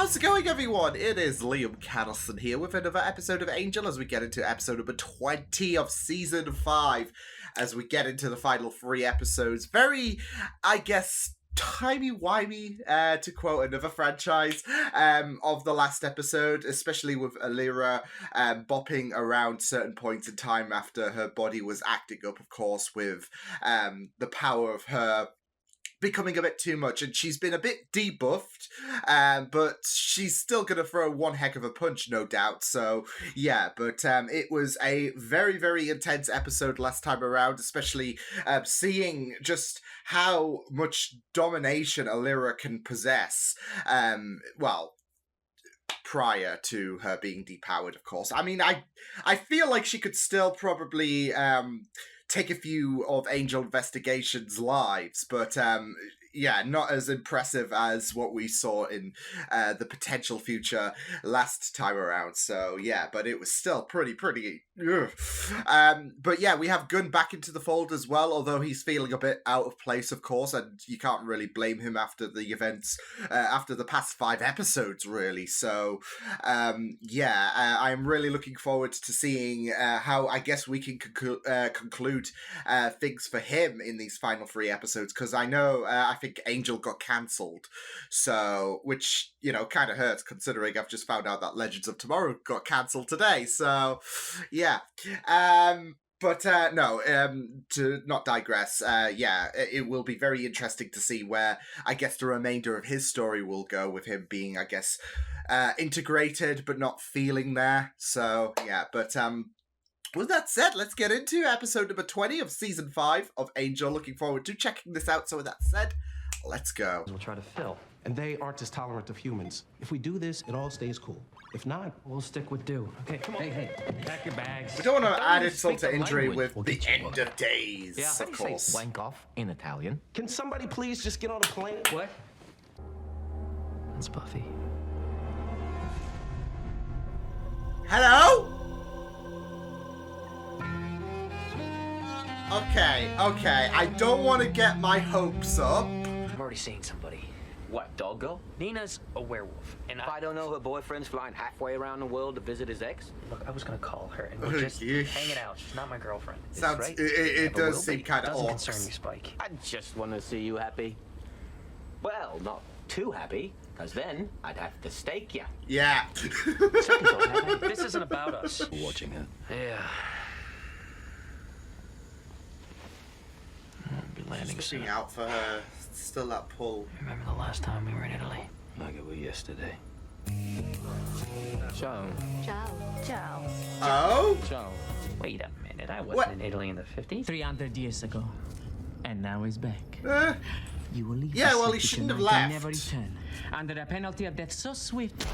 How's it going, everyone? It is Liam Catterson here with another episode of Angel as we get into episode number 20 of Season 5. As we get into the final 3 episodes. Very, I guess, timey-wimey, to quote another franchise, of the last episode, especially with Alira bopping around certain points in time after her body was acting up, of course, with the power of her becoming a bit too much, and she's been a bit debuffed, but she's still gonna throw one heck of a punch, no doubt. So yeah, but it was a very, very intense episode last time around, especially seeing just how much domination Alira can possess. Prior to her being depowered, of course. I mean, I feel like she could still probably take a few of Angel Investigation's lives, but yeah, not as impressive as what we saw in the potential future last time around. So yeah, but it was still pretty. But yeah, we have Gunn back into the fold as well, although he's feeling a bit out of place, of course, and you can't really blame him after the events, after the past 5 episodes, really. So yeah, I'm really looking forward to seeing how I guess we can conclude things for him in these final 3 episodes, because I know I think Angel got cancelled, so which, you know, kind of hurts considering I've just found out that Legends of Tomorrow got cancelled today. So yeah, but no, to not digress, yeah, it will be very interesting to see where I guess the remainder of his story will go, with him being, I guess, integrated but not feeling there. So yeah, but with that said, let's get into episode number 20 of Season 5 of Angel. Looking forward to checking this out. So with that said, let's go. We'll try to fill. And they aren't as tolerant of humans. If we do this, it all stays cool. If not, we'll stick with do. Okay, come on. Hey, pack your bags. We don't want to add insult to injury with we'll the end of days, yeah, of course. Say wank off in Italian? Can somebody please just get on a plane? What? That's Buffy. Hello? Okay. I don't want to get my hopes up. I'm already seeing somebody. What, Doggo? Nina's a werewolf, and I don't know her boyfriend's flying halfway around the world to visit his ex? Look, I was gonna call her, and we're just hanging out. She's not my girlfriend. Sounds, right. it does seem kind of Doesn't off. concern me, Spike. I just want to see you happy. Well, not too happy, because then I'd have to stake you. Yeah. Second thought, this isn't about us. Watching her. Yeah. I'll be landing soon. Looking out for her. Still that pull. Remember the last time we were in Italy? Like it was yesterday. Ciao. Ciao. Oh? Ciao. Wait a minute, I wasn't What? in Italy in the 50s. 300 years ago. And now he's back. You will leave Yeah, the well, he city shouldn't have tonight and left. never return. Under the penalty of death so swift.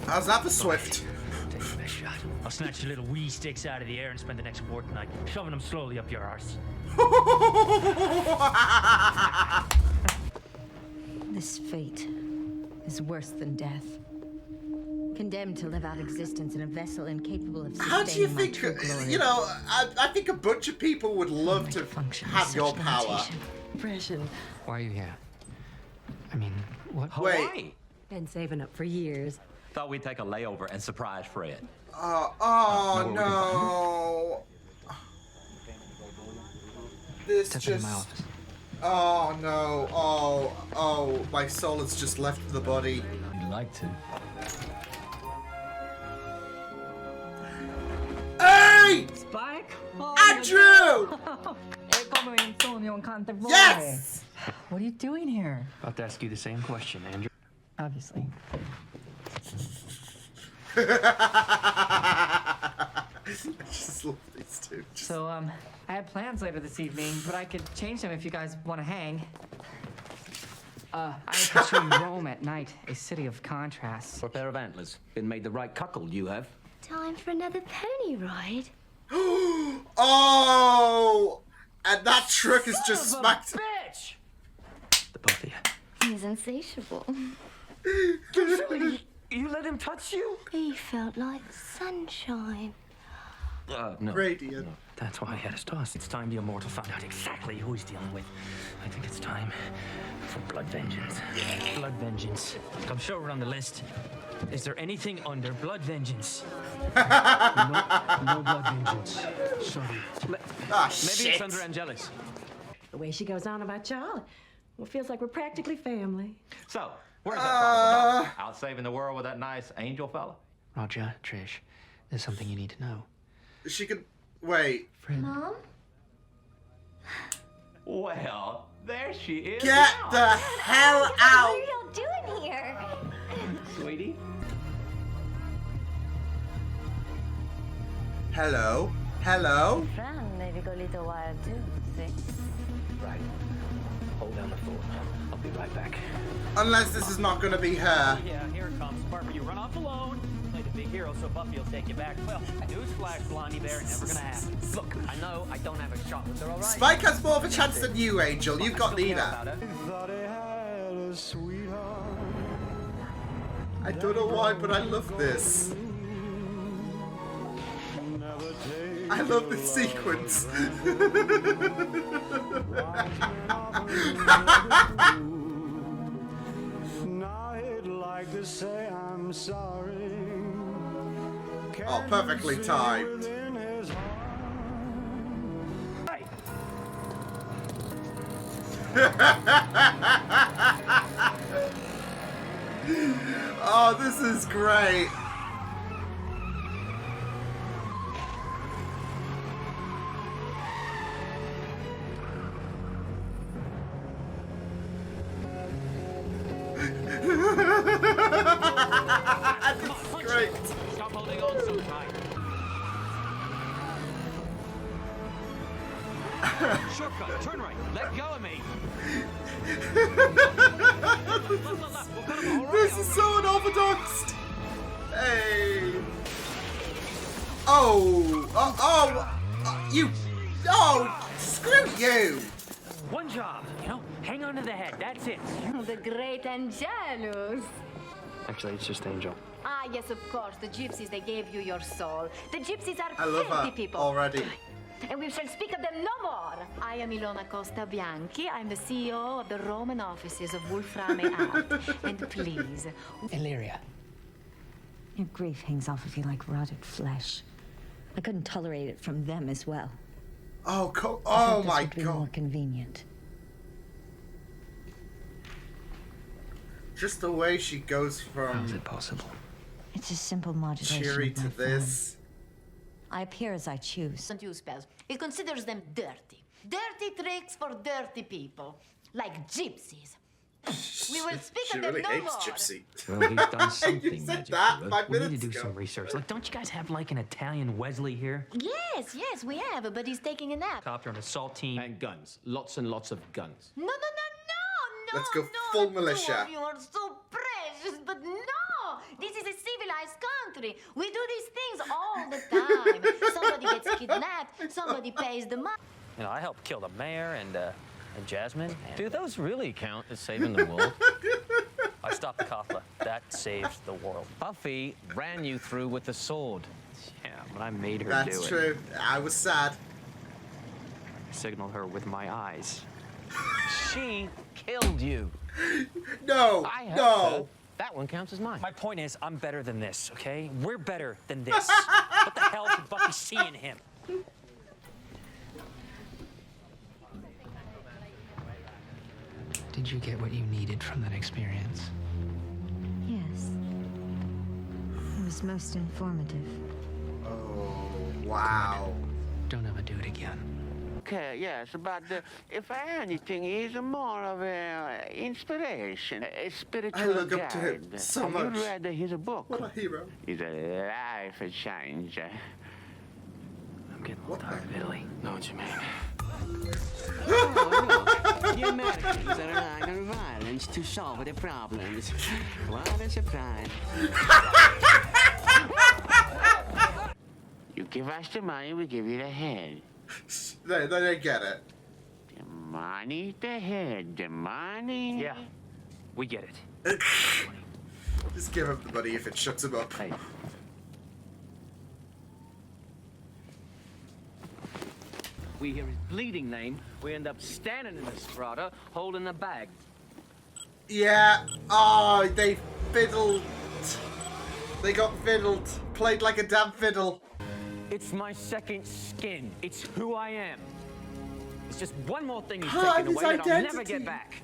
How's that for Swift? Take the best shot. I'll snatch your little wee sticks out of the air and spend the next fortnight shoving them slowly up your arse. This fate is worse than death. Condemned to live out existence in a vessel incapable of sustaining How do you my think, true glory. you know, I think a bunch of people would love to Function have with your such power. limitation. Depression. Why are you here? I mean, what? Wait. Been saving up for years. Thought we'd take a layover and surprise Fred. Oh no. This Step into my just... office. Oh no. Oh, my soul has just left the body. You'd like to. Hey! Spike? Andrew! Yes! What are you doing here? About to ask you the same question, Andrew. Obviously. I just love these two. So, I had plans later this evening, but I could change them if you guys want to hang. I am pursuing Rome at night, a city of contrasts. For a pair of antlers. Been made the right cuckold, you have. Time for another pony ride. Oh! And that truck is just smacked. Bitch! The both of you. He's insatiable. You let him touch you? He felt like sunshine. No. Gradient. No. That's why I had us tossed. It's time the Immortal found out exactly who he's dealing with. I think it's time for blood vengeance. Blood vengeance. I'm sure we're on the list. Is there anything under blood vengeance? No blood vengeance. Sorry. Ah, Maybe it's under Angelus. The way she goes on about y'all, well, it feels like we're practically family. So, where's that problem about? Out saving the world with that nice angel fella? Roger, Trish, there's something you need to know. She could wait. Fred. Mom? Well, there she is. Get now. the hell What out, are y'all doing here? Sweetie. hello, hello. Fran, maybe go a little wild too. See? Right. Hold down the fort. I'll be right back. Unless this is not going to be her. Yeah, here it comes. Part where you run off alone. Play the big hero so Buffy will take you back. Well, newsflash, Blondie Bear, never gonna happen. Look, I know I don't have a shot, but they're all right. Spike has more of a chance than you, Angel. You've got Still care Nina. about her. I don't know why, but I love this. I love this sequence. Oh, perfectly timed. Oh, this is great. This is great. Stop holding on so tight. Shortcut, turn right. Let go of me. This is so unorthodox. Hey. Oh, you. Oh, screw you. One job, you know? Hang on to the head, that's it. The great Angelus. Actually, it's just Angel. Ah, yes, of course. The gypsies, they gave you your soul. The gypsies are I love filthy her people. already. And we shall speak of them no more. I am Ilona Costa Bianchi. I'm the CEO of the Roman offices of Wolframe Art. And please... Illyria. Your grief hangs off of you like rotted flesh. I couldn't tolerate it from them as well. Oh, I thought my this would be more God. convenient. Just the way she goes How is from it possible? It's a simple modulation. cheery of my to form. this. I appear as I choose. Don't use spells. It considers them dirty. Dirty tricks for dirty people. Like gypsies. We will speak She of them really no hates more. Gypsy. Well, he's done something. You said Magic that Killer. 5 We need minutes to do ago. some research. Like, don't you guys have like an Italian Wesley here? Yes, we have, but he's taking a nap. Copter and assault team. And guns. Lots and lots of guns. No. Let's go no, full the two militia. of you are so precious, but no! This is a civilized country. We do these things all the time. Somebody gets kidnapped, somebody pays the money. You know, I helped kill the mayor and Jasmine. And Do those really count as saving the world? I stopped the Kafla. That saved the world. Buffy ran you through with the sword. Yeah, but I made her That's do it. true. I was sad. Signaled her with my eyes. She killed you. No, I helped no. her. That one counts as mine. My point is, I'm better than this, okay? We're better than this. What the hell did Buffy see in him? Did you get what you needed from that experience? Yes. It was most informative. Oh, wow. Don't ever do it again. Okay, yes, but if anything, he's more of an inspiration, a spiritual I look up guide. to him so Have much. you read his book? What a hero. He's a life changer. I'm getting a What little tired of Italy. Know what you mean? The Americans are relying on violence to solve their problems. What a surprise. You give us the money, we give you the head. They don't get it. The money, the head, the money. Yeah, we get it. Just give him the money if it shuts him up. Hey. We hear his bleeding name. We end up standing in the strata, holding the bag. Yeah. Oh, they fiddled. They got fiddled. Played like a damn fiddle. It's my second skin. It's who I am. It's just one more thing he's Hide taken his away that I'll never identity. get back.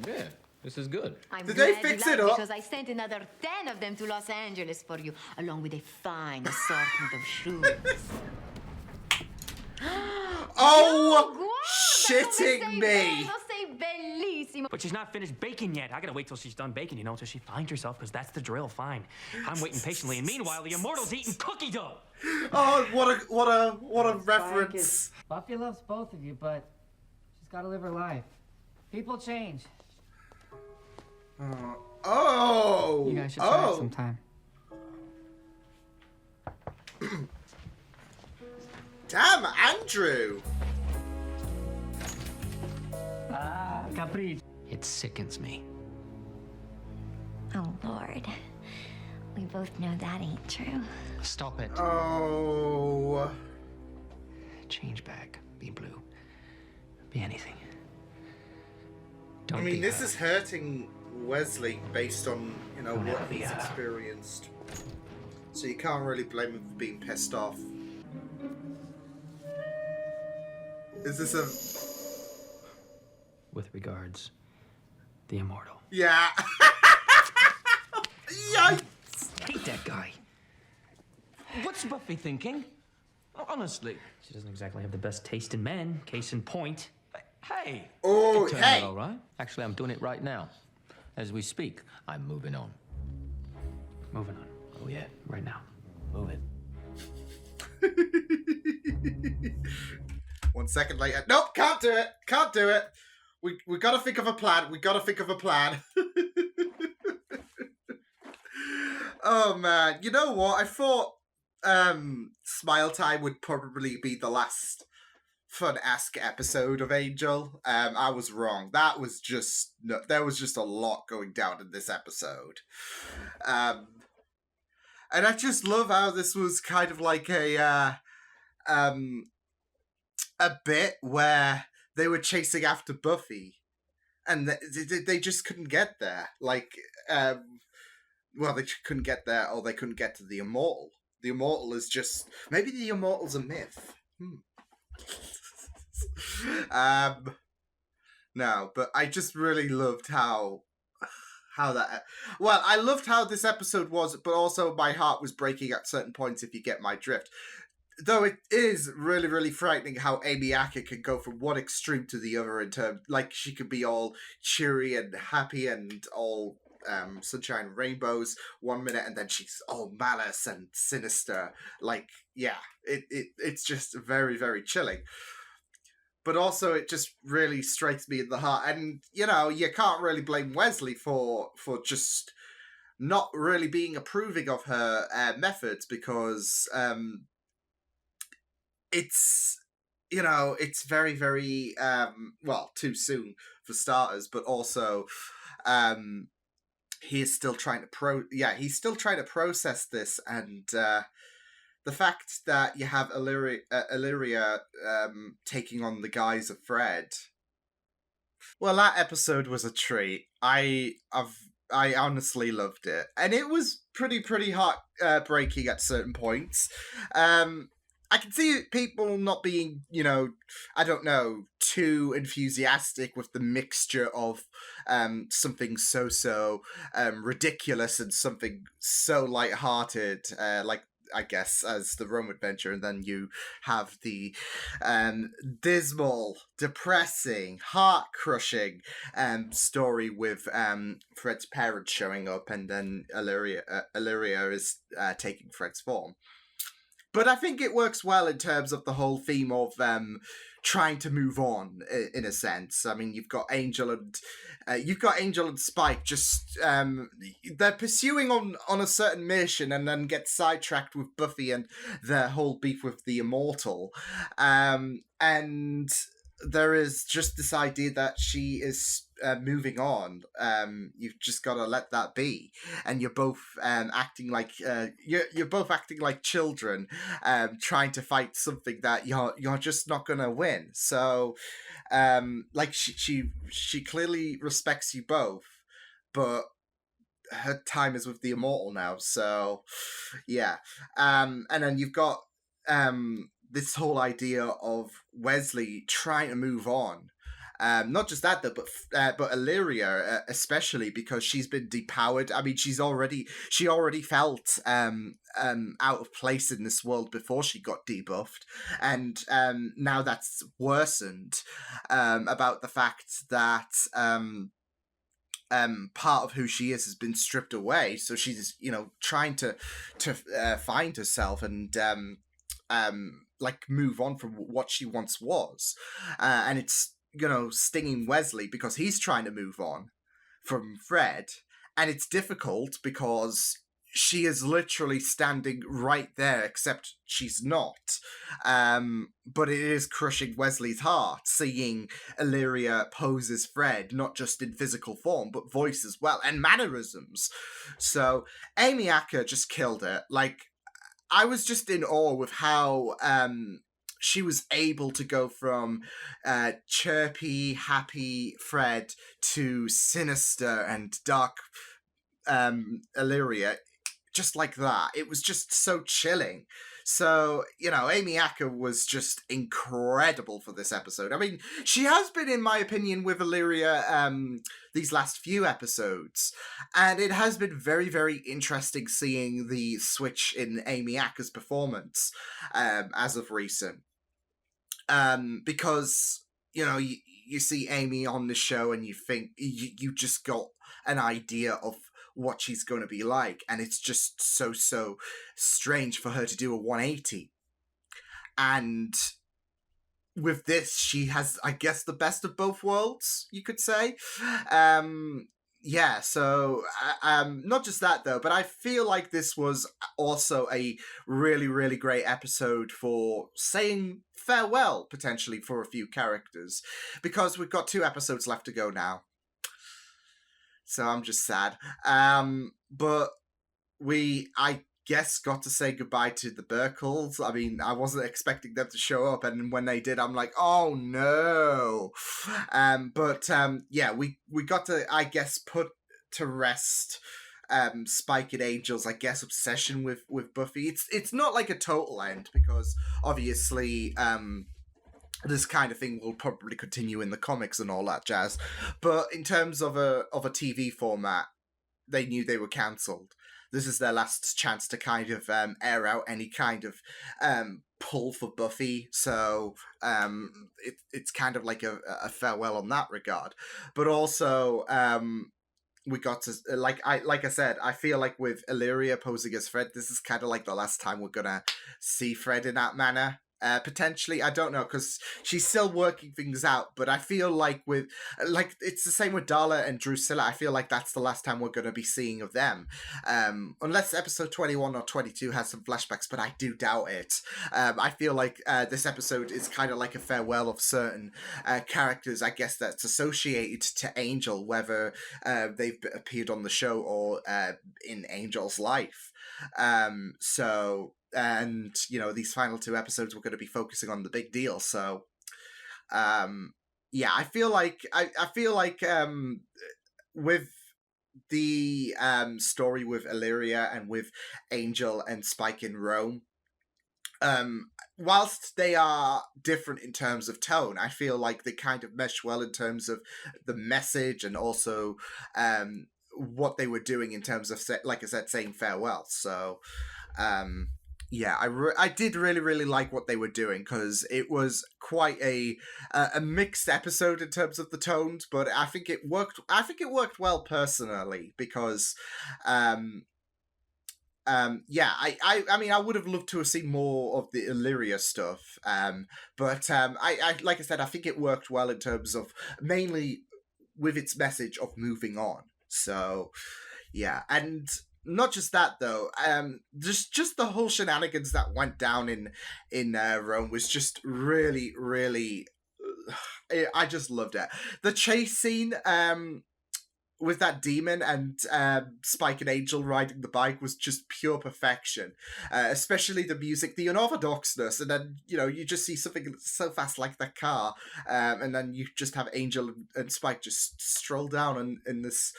Yeah, this is good. I'm Did they glad fix you it like up? because I sent another 10 of them to Los Angeles for you, along with a fine assortment of shoes. Oh, shitting me. But she's not finished baking yet. I gotta wait till she's done baking, you know, till she finds herself, because that's the drill. Fine. I'm waiting patiently, and meanwhile, the immortal's eating cookie dough. Oh, what a reference. Buffy loves both of you, but she's gotta live her life. People change. Oh. You guys should try it sometime. Damn, Andrew. Caprice. It sickens me. Oh, Lord. We both know that ain't true. Stop it. Oh. Change back. Be blue. Be anything. Don't I mean, be this her. is hurting Wesley based on, you know, Don't what ever be he's her. experienced. So you can't really blame him for being pissed off. Is this a... With regards, the immortal. Yeah. Yikes. Hate that guy. What's Buffy thinking? Honestly. She doesn't exactly have the best taste in men. Case in point. Hey. Oh, Turn hey. it all right. Actually, I'm doing it right now. As we speak, I'm moving on. Moving on. Oh, yeah. Right now. Moving. 1 second later. Nope, can't do it. Can't do it. We gotta think of a plan. We gotta think of a plan. Oh man, you know what? I thought Smile Time would probably be the last fun-esque episode of Angel. I was wrong. That was just there was just a lot going down in this episode. And I just love how this was kind of like a bit where they were chasing after Buffy, and they just couldn't get there. Like, well, they couldn't get there, or they couldn't get to the Immortal. The Immortal is just... Maybe the Immortal's a myth. No, but I just really loved how that... Well, I loved how this episode was, but also my heart was breaking at certain points, if you get my drift. Though it is really, really frightening how Amy Acker can go from one extreme to the other in terms... Like, she could be all cheery and happy and all sunshine and rainbows 1 minute, and then she's all malice and sinister. Like, yeah, it's just very, very chilling. But also, it just really strikes me in the heart. And, you know, you can't really blame Wesley for just not really being approving of her methods, because... it's, you know, it's very, very, well, too soon for starters, but also, he is still trying to he's still trying to process this, and, the fact that you have Illyria, taking on the guise of Fred, well, that episode was a treat. I honestly loved it, and it was pretty heart breaking at certain points. I can see people not being, you know, I don't know, too enthusiastic with the mixture of something so ridiculous and something so lighthearted, like, I guess, as the Rome Adventure, and then you have the dismal, depressing, heart-crushing story with Fred's parents showing up, and then Illyria is taking Fred's form. But I think it works well in terms of the whole theme of trying to move on, in a sense. I mean, you've got Angel and Spike just they're pursuing on a certain mission, and then get sidetracked with Buffy and their whole beef with the Immortal. And there is just this idea that she is moving on. You've just got to let that be, and you're both acting like you're both acting like children, trying to fight something that you're just not gonna win. So, like she clearly respects you both, but her time is with the immortal now. So, yeah. And then you've got this whole idea of Wesley trying to move on. Not just that though, but Illyria especially, because she's been depowered. I mean, she already felt out of place in this world before she got debuffed, and now that's worsened about the fact that part of who she is has been stripped away. So she's trying to find herself and like move on from what she once was, and it's stinging Wesley because he's trying to move on from Fred, and it's difficult because she is literally standing right there, except she's not. But it is crushing Wesley's heart seeing Illyria pose as Fred, not just in physical form, but voice as well, and mannerisms. So Amy Acker just killed it. Like, I was just in awe with how she was able to go from chirpy, happy Fred to sinister and dark Illyria, just like that. It was just so chilling. So, Amy Acker was just incredible for this episode. I mean, she has been, in my opinion, with Illyria these last few episodes. And it has been very, very interesting seeing the switch in Amy Acker's performance as of recent. Because, you see Amy on the show and you think you just got an idea of what she's going to be like, and it's just so strange for her to do a 180. And with this, she has, I guess, the best of both worlds, you could say. Yeah, so not just that though, but I feel like this was also a really, really great episode for saying farewell potentially for a few characters, because we've got 2 episodes left to go now. So I'm just sad. But I guess, got to say goodbye to the Burkles. I mean, I wasn't expecting them to show up, and when they did, I'm like, oh no. Yeah, we got to, I guess, put to rest Spike and Angel's, I guess, obsession with Buffy. It's not like a total end, because obviously this kind of thing will probably continue in the comics and all that jazz. But in terms of a TV format, they knew they were cancelled. This is their last chance to kind of air out any kind of pull for Buffy. So it's kind of like a farewell on that regard. But also, we got to, like I said, I feel like with Illyria posing as Fred, this is kind of like the last time we're gonna see Fred in that manner. Potentially, I don't know, because she's still working things out, but I feel like it's the same with Darla and Drusilla. I feel like that's the last time we're going to be seeing of them, unless episode 21 or 22 has some flashbacks, but I do doubt it. I feel like this episode is kind of like a farewell of certain characters, I guess, that's associated to Angel, whether they've appeared on the show or in Angel's life. And these final 2 episodes we're going to be focusing on the big deal. So yeah, I feel like with the story with Illyria and with Angel and Spike in Rome, whilst they are different in terms of tone, I feel like they kind of mesh well in terms of the message, and also what they were doing in terms of, like I said, saying farewell. So yeah, I did really, really like what they were doing, because it was quite a mixed episode in terms of the tones, but I think it worked. I think it worked well personally, because yeah, I mean, I would have loved to have seen more of the Illyria stuff, but I like I said, I think it worked well in terms of mainly with its message of moving on. So yeah, and not just that though, just the whole shenanigans that went down in Rome was just really, really I just loved it. The chase scene, with that demon and Spike and Angel riding the bike was just pure perfection. Especially the music, the unorthodoxness, and then, you know, you just see something so fast like that car, and then you just have Angel and Spike just stroll down in this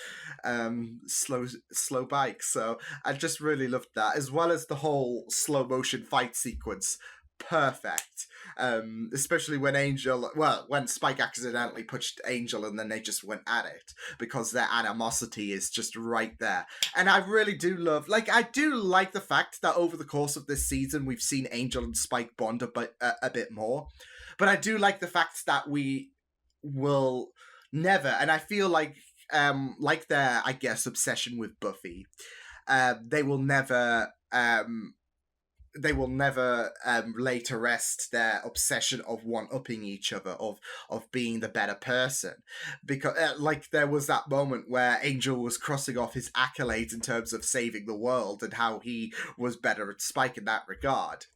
slow bike. So I just really loved that, as well as the whole slow motion fight sequence. Perfect. Especially when Spike accidentally pushed Angel and then they just went at it, because their animosity is just right there. And I really do I do like the fact that over the course of this season we've seen Angel and Spike bond a bit more. But I do like the fact that we will never, and I feel like their, I guess, obsession with Buffy, they will never lay to rest their obsession of one-upping each other, of being the better person. Because there was that moment where Angel was crossing off his accolades in terms of saving the world and how he was better at Spike in that regard.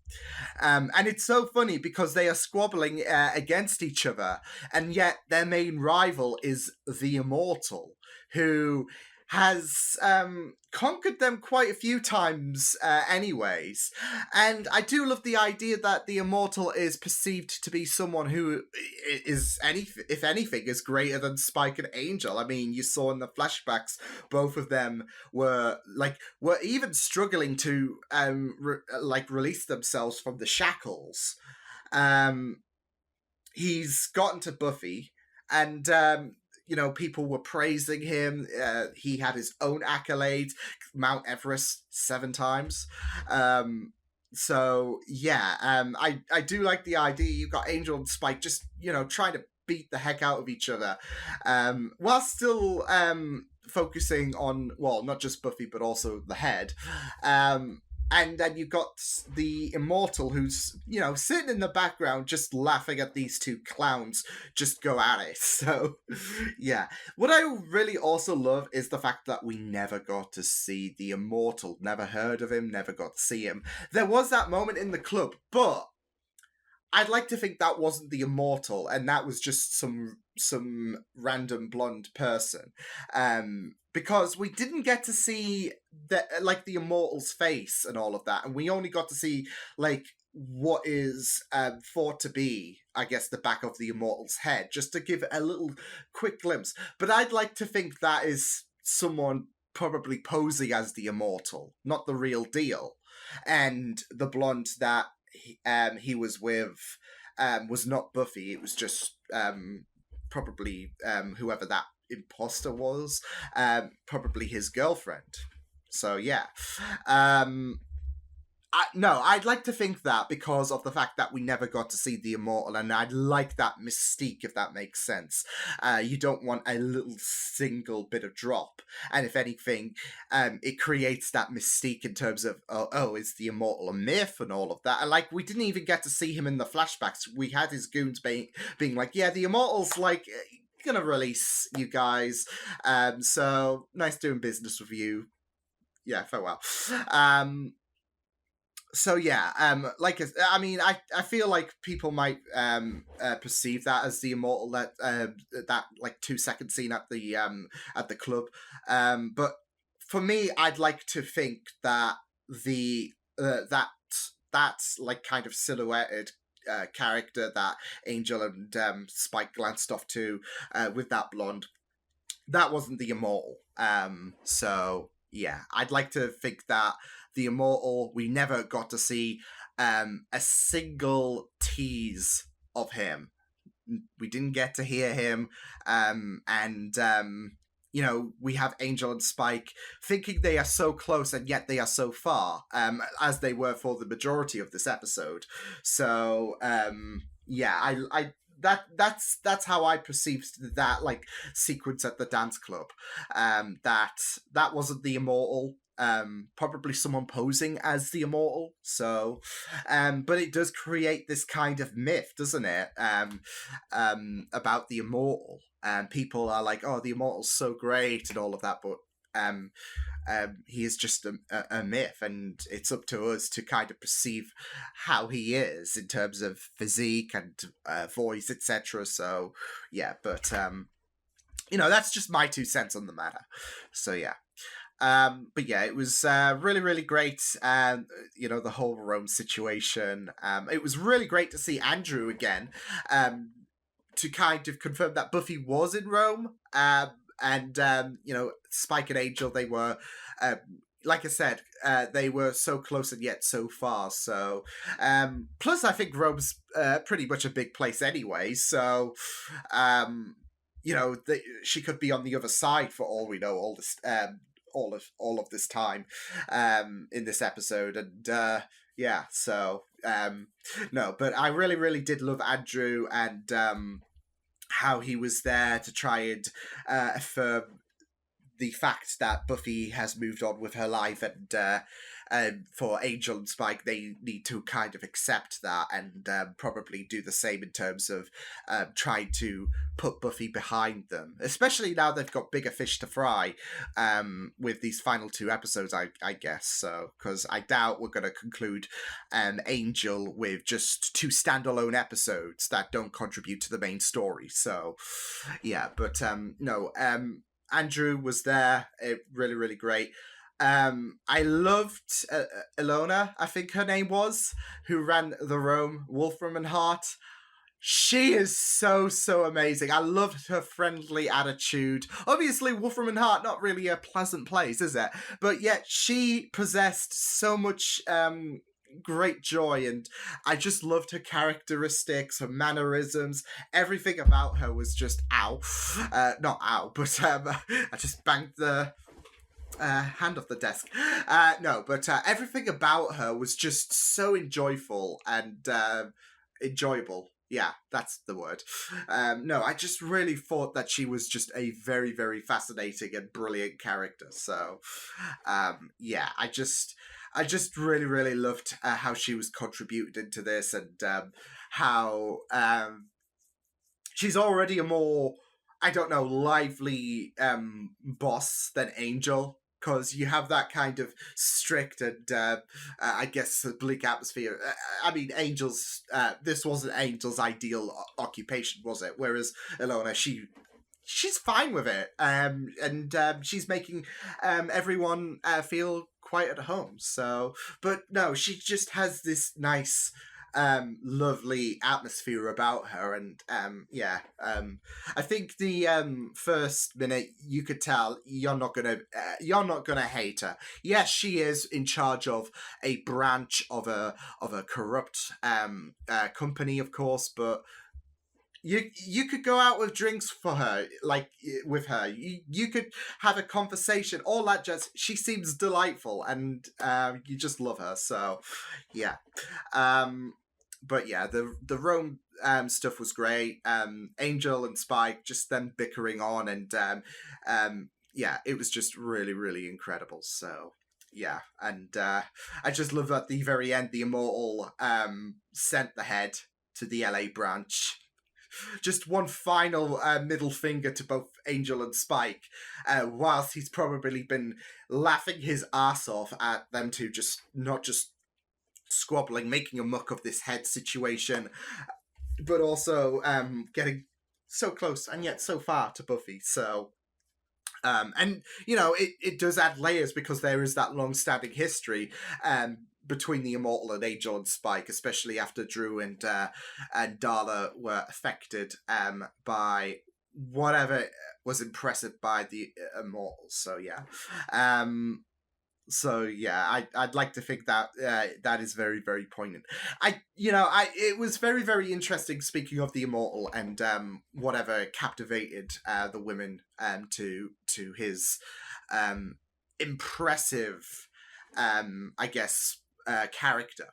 And it's so funny because they are squabbling against each other, and yet their main rival is the Immortal, who has conquered them quite a few times anyways. And I do love the idea that the Immortal is perceived to be someone who is, if anything, is greater than Spike and Angel. I mean, you saw in the flashbacks, both of them were even struggling to release themselves from the shackles. He's gotten to Buffy, and you know, people were praising him. He had his own accolades, Mount Everest 7 times. So yeah, I do like the idea. You've got Angel and Spike just, you know, trying to beat the heck out of each other, while still focusing on, well, not just Buffy but also the head. And then you've got the Immortal who's, you know, sitting in the background just laughing at these two clowns just go at it. So, yeah. What I really also love is the fact that we never got to see the Immortal. Never heard of him, never got to see him. There was that moment in the club, but I'd like to think that wasn't the Immortal, and that was just some random blonde person. Because we didn't get to see the Immortal's face and all of that, and we only got to see what is thought to be, I guess, the back of the Immortal's head, just to give a little quick glimpse. But I'd like to think that is someone probably posing as the Immortal, not the real deal. And the blonde that he was with was not Buffy. It was just probably whoever that imposter was, probably his girlfriend. So yeah. I'd like to think that, because of the fact that we never got to see the Immortal, and I'd like that mystique, if that makes sense. You don't want a little single bit of drop, and if anything, it creates that mystique in terms of, is the Immortal a myth and all of that. And we didn't even get to see him in the flashbacks. We had his goons being like, yeah, the Immortal's gonna release you guys, so nice doing business with you. Yeah, farewell. So yeah, I mean, I feel like people might perceive that as the Immortal, that 2-second scene at the club, but for me, I'd like to think that that's kind of silhouetted character that Angel and Spike glanced off to, with that blonde, that wasn't the Immortal. So yeah, I'd like to think that the Immortal, we never got to see a single tease of him. We didn't get to hear him, and you know, we have Angel and Spike thinking they are so close, and yet they are so far, as they were for the majority of this episode. So yeah, that's how I perceived that sequence at the dance club. That wasn't the Immortal. Probably someone posing as the Immortal. So, but it does create this kind of myth, doesn't it? About the Immortal. And people are like, oh, the Immortal's so great and all of that, but he is just a myth, and it's up to us to kind of perceive how he is in terms of physique and voice, etc. So yeah, but that's just my 2 cents on the matter. So yeah. But yeah, it was really, really great. The whole Rome situation. It was really great to see Andrew again, to kind of confirm that Buffy was in Rome. And Spike and Angel, they were, like I said, they were so close and yet so far. So, plus I think Rome's pretty much a big place anyway. So, she could be on the other side for all we know. All this. All of this time in this episode, and so no, but I really, really did love Andrew, and how he was there to try and affirm the fact that Buffy has moved on with her life, and for Angel and Spike, they need to kind of accept that, and probably do the same in terms of trying to put Buffy behind them, especially now they've got bigger fish to fry with these final 2 episodes, I guess. So, because I doubt we're going to conclude Angel with just 2 standalone episodes that don't contribute to the main story. So, yeah, but no, Andrew was there, really, really great. I loved Ilona, I think her name was, who ran the Rome, Wolfram and Hart. She is so, so amazing. I loved her friendly attitude. Obviously, Wolfram and Hart, not really a pleasant place, is it? But yet, she possessed so much great joy, and I just loved her characteristics, her mannerisms. Everything about her was just ow. Not ow, but I just banged the hand off the desk. No, but everything about her was just so enjoyable and enjoyable. Yeah, that's the word. No, I just really thought that she was just a very, very fascinating and brilliant character. So, yeah, I just really, really loved how she was contributed into this, and how she's already a more, I don't know, lively boss than Angel, because you have that kind of strict and, I guess, bleak atmosphere. I mean, Angel's, this wasn't Angel's ideal occupation, was it? Whereas Ilona, she's fine with it, and she's making everyone feel quite at home. So, but no, she just has this nice, lovely atmosphere about her, and I think the first minute you could tell you're not gonna hate her. Yes, she is in charge of a branch of a corrupt company, of course, but you could go out with drinks for her, like with her. You could have a conversation, all that jazz. She seems delightful, and you just love her. So, yeah. But yeah, the Rome stuff was great. Angel and Spike, just them bickering on, and yeah, it was just really, really incredible. So yeah, and I just love at the very end, the Immortal sent the head to the LA branch. Just one final middle finger to both Angel and Spike, whilst he's probably been laughing his ass off at them two, not just squabbling, making a muck of this head situation, but also getting so close and yet so far to Buffy. So, and it does add layers, because there is that long-standing history between the Immortal and Angel and Spike, especially after Drew and Darla were affected by whatever was impressive by the Immortals. So yeah. So yeah, I'd like to think that that is very, very poignant. It was very, very interesting, speaking of the Immortal and whatever captivated the women to his impressive, I guess, character.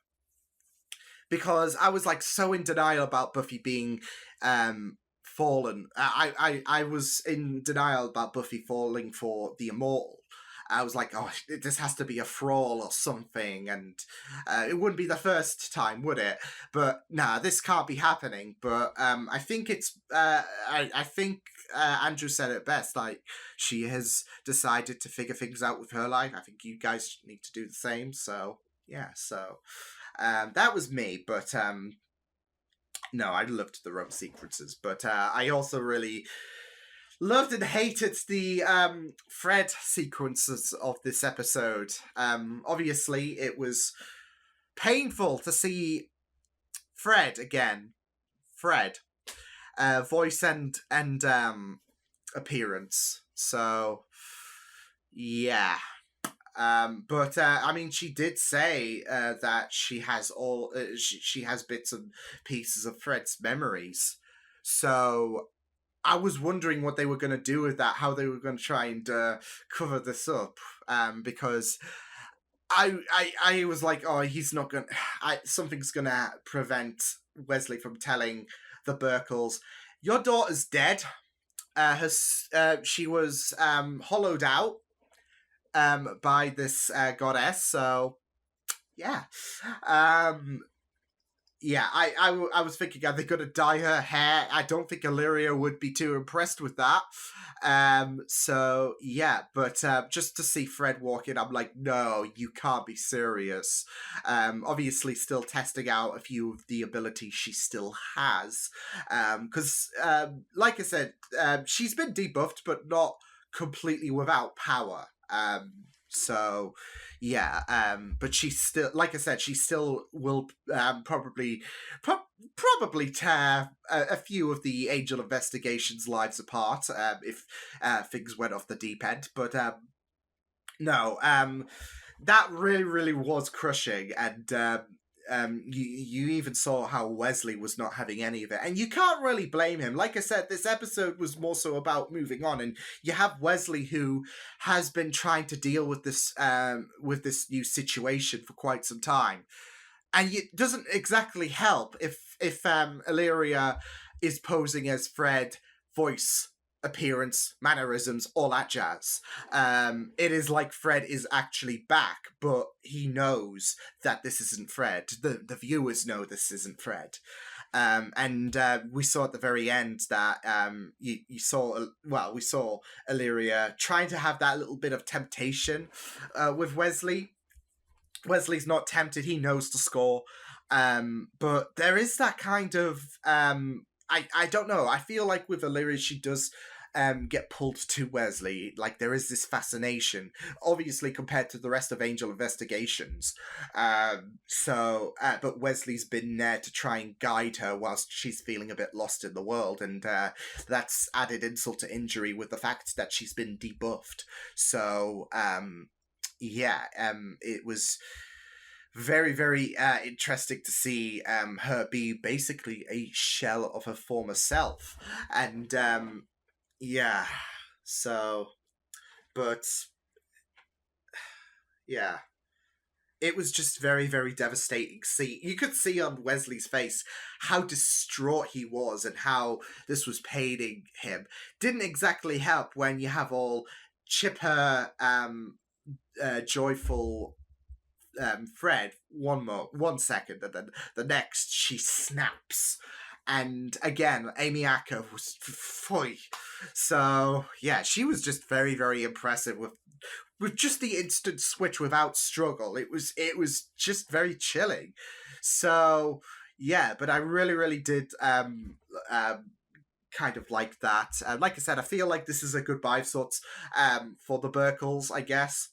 Because I was like so in denial about Buffy being fallen. I was in denial about Buffy falling for the Immortal. I was like, oh, this has to be a fraud or something, and it wouldn't be the first time, would it? But nah, this can't be happening. But I think it's I think Andrew said it best. Like, she has decided to figure things out with her life. I think you guys need to do the same. So yeah, so that was me. But no, I loved the rum sequences, but I also really loved and hated the Fred sequences of this episode. Obviously, it was painful to see Fred again. Fred, voice and appearance. So yeah. But I mean, she did say that she has she has bits and pieces of Fred's memories. So I was wondering what they were going to do with that, how they were going to try and cover this up, because I was like, oh, he's not going. Something's going to prevent Wesley from telling the Burkles, your daughter's dead. She was hollowed out by this goddess. So yeah, yeah. I was thinking, are they going to dye her hair? I don't think Illyria would be too impressed with that. So yeah, but just to see Fred walk in, I'm like, no, you can't be serious. Obviously still testing out a few of the abilities she still has, because like I said, she's been debuffed, but not completely without power. So yeah, but she still, like I said, she still will probably tear a few of the Angel Investigations lives apart if things went off the deep end. But no, that really was crushing, and you even saw how Wesley was not having any of it, and you can't really blame him. Like I said, this episode was more so about moving on, and you have Wesley who has been trying to deal with this new situation for quite some time, and it doesn't exactly help if Illyria is posing as Fred, voice, appearance, mannerisms, all that jazz. It is like Fred is actually back, but he knows that this isn't Fred. The viewers know this isn't Fred. And we saw at the very end that we saw Illyria trying to have that little bit of temptation with Wesley. Wesley's not tempted, he knows the score. But there is that kind of I don't know. I feel like with Illyria, she does get pulled to Wesley. Like, there is this fascination, obviously, compared to the rest of Angel Investigations. But Wesley's been there to try and guide her whilst she's feeling a bit lost in the world. And that's added insult to injury with the fact that she's been debuffed. So, it was very interesting to see her be basically a shell of her former self, and it was just very devastating. You could see on Wesley's face how distraught he was and how this was paining him. Didn't exactly help when you have all chipper, joyful Fred 1 second, and then the next she snaps. And again, Amy Acker was so yeah, she was just very impressive with just the instant switch without struggle. It was just very chilling. So yeah, but I really did kind of like that. Like I said, I feel like this is a goodbye of sorts for the Burkles, I guess.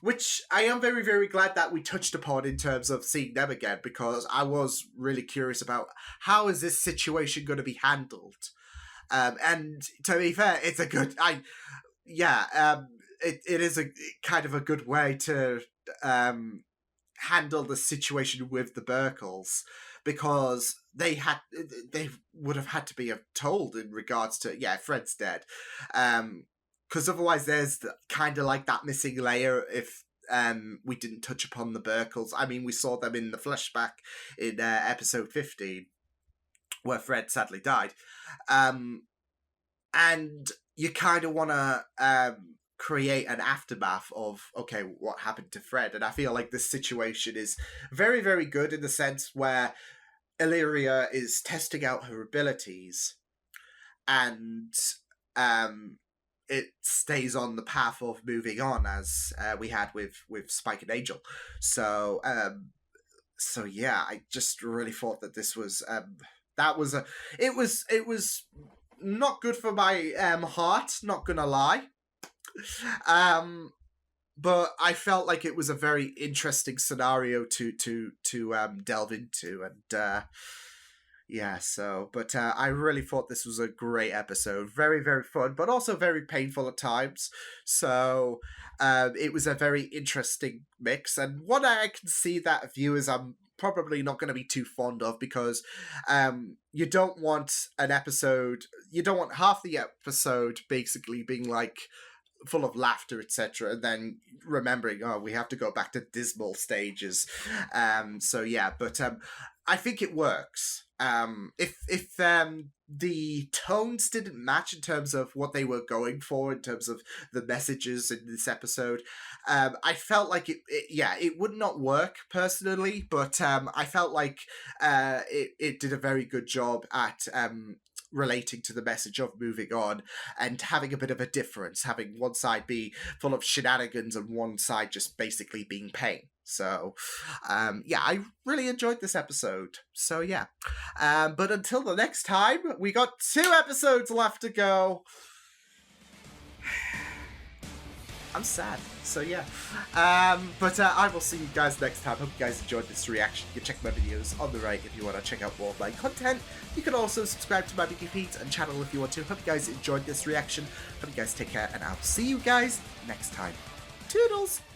Which I am very glad that we touched upon in terms of seeing them again, because I was really curious about how is this situation going to be handled. And to be fair, it's a good, it is a kind of a good way to handle the situation with the Burkles, because they would have had to be told in regards to, Fred's dead. Because otherwise there's kind of like that missing layer if we didn't touch upon the Burkles. I mean, we saw them in the flashback in episode 15, where Fred sadly died. And you kind of want to create an aftermath of, okay, what happened to Fred? And I feel like this situation is very, very good in the sense where Illyria is testing out her abilities, and it stays on the path of moving on, as we had with Spike and Angel. So yeah, I just really thought that this was it was not good for my heart, not gonna lie. But I felt like it was a very interesting scenario to delve into, and yeah, so, but I really thought this was a great episode. Very, very fun, but also very painful at times. So it was a very interesting mix, and one I can see that viewers I'm probably not going to be too fond of, because you don't want half the episode basically being like full of laughter, etc., and then remembering, oh, we have to go back to dismal stages. So yeah, but I think it works. If the tones didn't match in terms of what they were going for, in terms of the messages in this episode, I felt like it would not work personally, but I felt like it did a very good job at relating to the message of moving on and having a bit of a difference, having one side be full of shenanigans and one side just basically being pain. So yeah, I really enjoyed this episode. So yeah, but until the next time, we got 2 episodes left to go. I'm sad. So yeah, but I will see you guys next time. Hope you guys enjoyed this reaction. You can check my videos on the right if you want to check out more of my content. You can also subscribe to my Wikifeeds and channel if you want to. Hope you guys enjoyed this reaction. Hope you guys take care, and I'll see you guys next time. Toodles!